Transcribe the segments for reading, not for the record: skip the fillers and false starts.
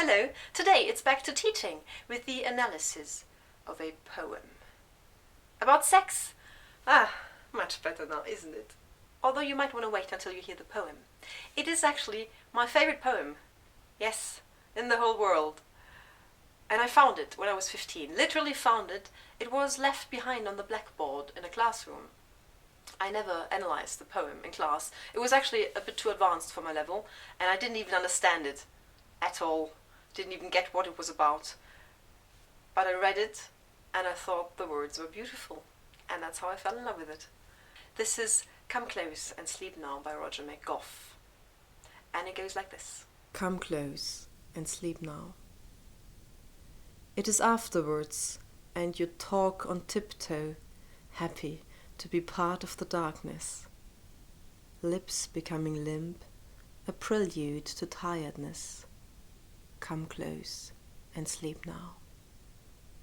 Hello, today it's back to teaching with the analysis of a poem. About sex. Much better now, isn't it? Although you might want to wait until you hear the poem. It is actually my favorite poem. Yes, in the whole world. And I found it when I was 15. Literally found it. It was left behind on the blackboard in a classroom. I never analyzed the poem in class. It was actually a bit too advanced for my level, and I didn't even understand it at all. Didn't even get what it was about. But I read it, and I thought the words were beautiful, and that's how I fell in love with it. This is Come Close and Sleep Now by Roger McGough. And it goes like this. Come close and sleep now. It is afterwards, and you talk on tiptoe, happy to be part of the darkness. Lips becoming limp, a prelude to tiredness. Come close and sleep now.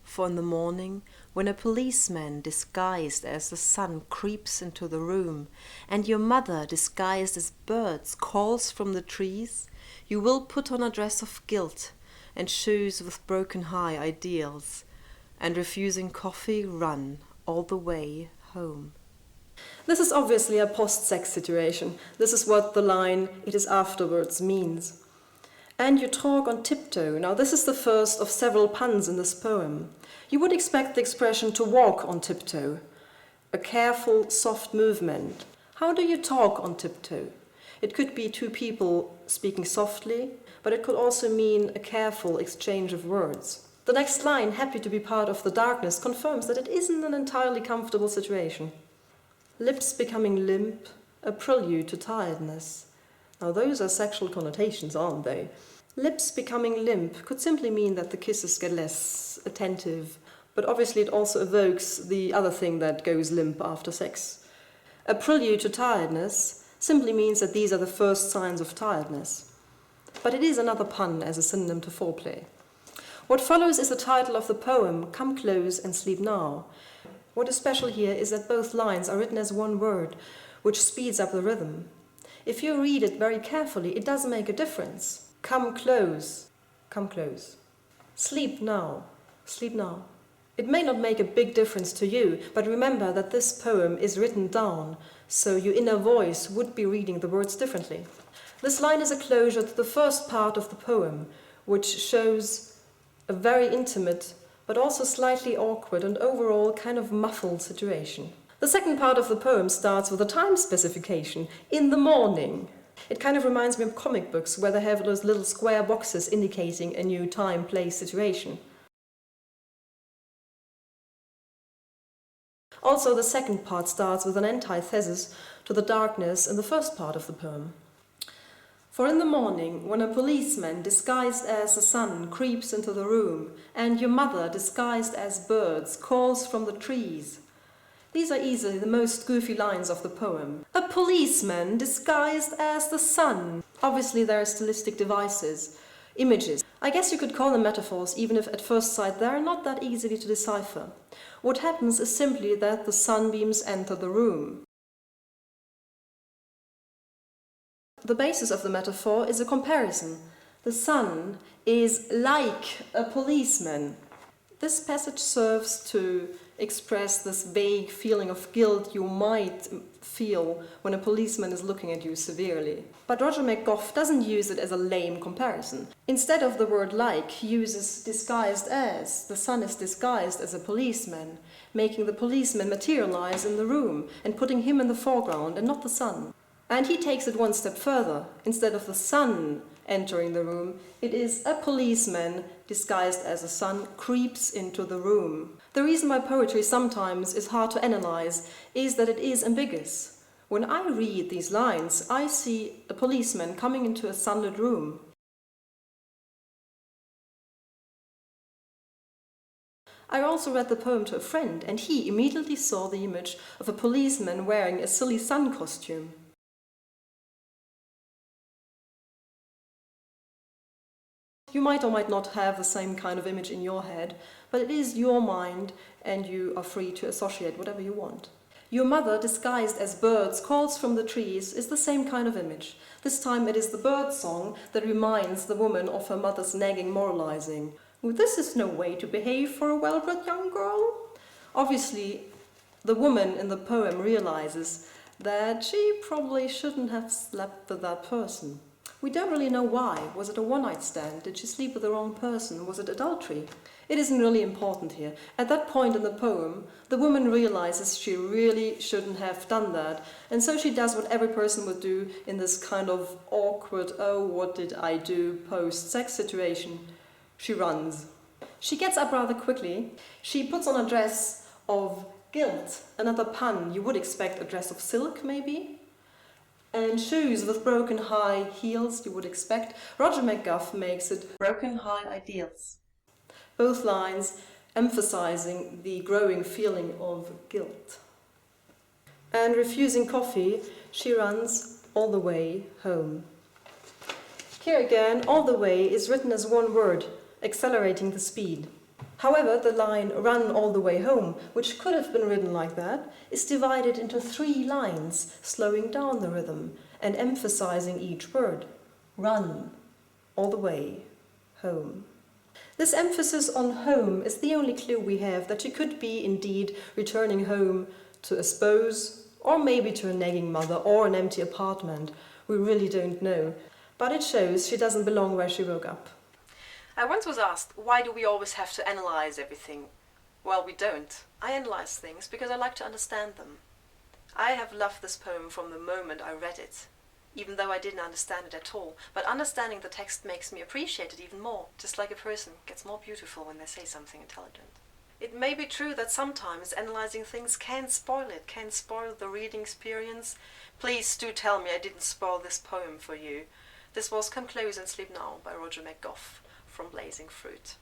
For in the morning, when a policeman disguised as the sun creeps into the room, and your mother disguised as birds calls from the trees, you will put on a dress of guilt and shoes with broken high ideals, and refusing coffee run all the way home. This is obviously a post-sex situation. This is what the line, "it is afterwards," means. And you talk on tiptoe. Now this is the first of several puns in this poem. You would expect the expression to walk on tiptoe, a careful, soft movement. How do you talk on tiptoe? It could be two people speaking softly, but it could also mean a careful exchange of words. The next line, happy to be part of the darkness, confirms that it isn't an entirely comfortable situation. Lips becoming limp, a prelude to tiredness. Now those are sexual connotations, aren't they? Lips becoming limp could simply mean that the kisses get less attentive, but obviously it also evokes the other thing that goes limp after sex. A prelude to tiredness simply means that these are the first signs of tiredness. But it is another pun as a synonym to foreplay. What follows is the title of the poem, Come Close and Sleep Now. What is special here is that both lines are written as one word, which speeds up the rhythm. If you read it very carefully, it does make a difference. Come close, come close. Sleep now, sleep now. It may not make a big difference to you, but remember that this poem is written down, so your inner voice would be reading the words differently. This line is a closure to the first part of the poem, which shows a very intimate, but also slightly awkward and overall kind of muffled situation. The second part of the poem starts with a time specification, in the morning. It kind of reminds me of comic books where they have those little square boxes indicating a new time, place, situation. Also, the second part starts with an antithesis to the darkness in the first part of the poem. For in the morning, when a policeman disguised as the sun creeps into the room, and your mother disguised as birds calls from the trees. These are easily the most goofy lines of the poem. A policeman disguised as the sun. Obviously there are stylistic devices, images. I guess you could call them metaphors, even if at first sight they are not that easily to decipher. What happens is simply that the sunbeams enter the room. The basis of the metaphor is a comparison. The sun is like a policeman. This passage serves to express this vague feeling of guilt you might feel when a policeman is looking at you severely. But Roger McGough doesn't use it as a lame comparison. Instead of the word like, he uses disguised as. The sun is disguised as a policeman, making the policeman materialize in the room and putting him in the foreground and not the sun. And he takes it one step further. Instead of the sun entering the room, it is a policeman disguised as a sun creeps into the room. The reason why poetry sometimes is hard to analyze is that it is ambiguous. When I read these lines, I see a policeman coming into a sunlit room. I also read the poem to a friend, and he immediately saw the image of a policeman wearing a silly sun costume. You might or might not have the same kind of image in your head, but it is your mind and you are free to associate whatever you want. Your mother, disguised as birds, calls from the trees is the same kind of image. This time it is the bird song that reminds the woman of her mother's nagging moralizing. This is no way to behave for a well-bred young girl. Obviously, the woman in the poem realizes that she probably shouldn't have slept with that person. We don't really know why. Was it a one-night stand? Did she sleep with the wrong person? Was it adultery? It isn't really important here. At that point in the poem, the woman realizes she really shouldn't have done that, and so she does what every person would do in this kind of awkward, oh, what did I do, post-sex situation. She runs. She gets up rather quickly. She puts on a dress of gilt, another pun. You would expect a dress of silk, maybe? And shoes with broken high heels, you would expect. Roger McGuff makes it broken high ideals. Both lines emphasizing the growing feeling of guilt. And refusing coffee, she runs all the way home. Here again, all the way is written as one word, accelerating the speed. However, the line run all the way home, which could have been written like that, is divided into 3 lines, slowing down the rhythm and emphasizing each word. Run all the way home. This emphasis on home is the only clue we have that she could be indeed returning home to a spouse, or maybe to a nagging mother, or an empty apartment. We really don't know. But it shows she doesn't belong where she woke up. I once was asked, why do we always have to analyze everything? Well, we don't. I analyze things because I like to understand them. I have loved this poem from the moment I read it, even though I didn't understand it at all. But understanding the text makes me appreciate it even more, just like a person gets more beautiful when they say something intelligent. It may be true that sometimes analyzing things can spoil it, can spoil the reading experience. Please do tell me I didn't spoil this poem for you. This was Come Close and Sleep Now by Roger McGuff from Blazing Fruit.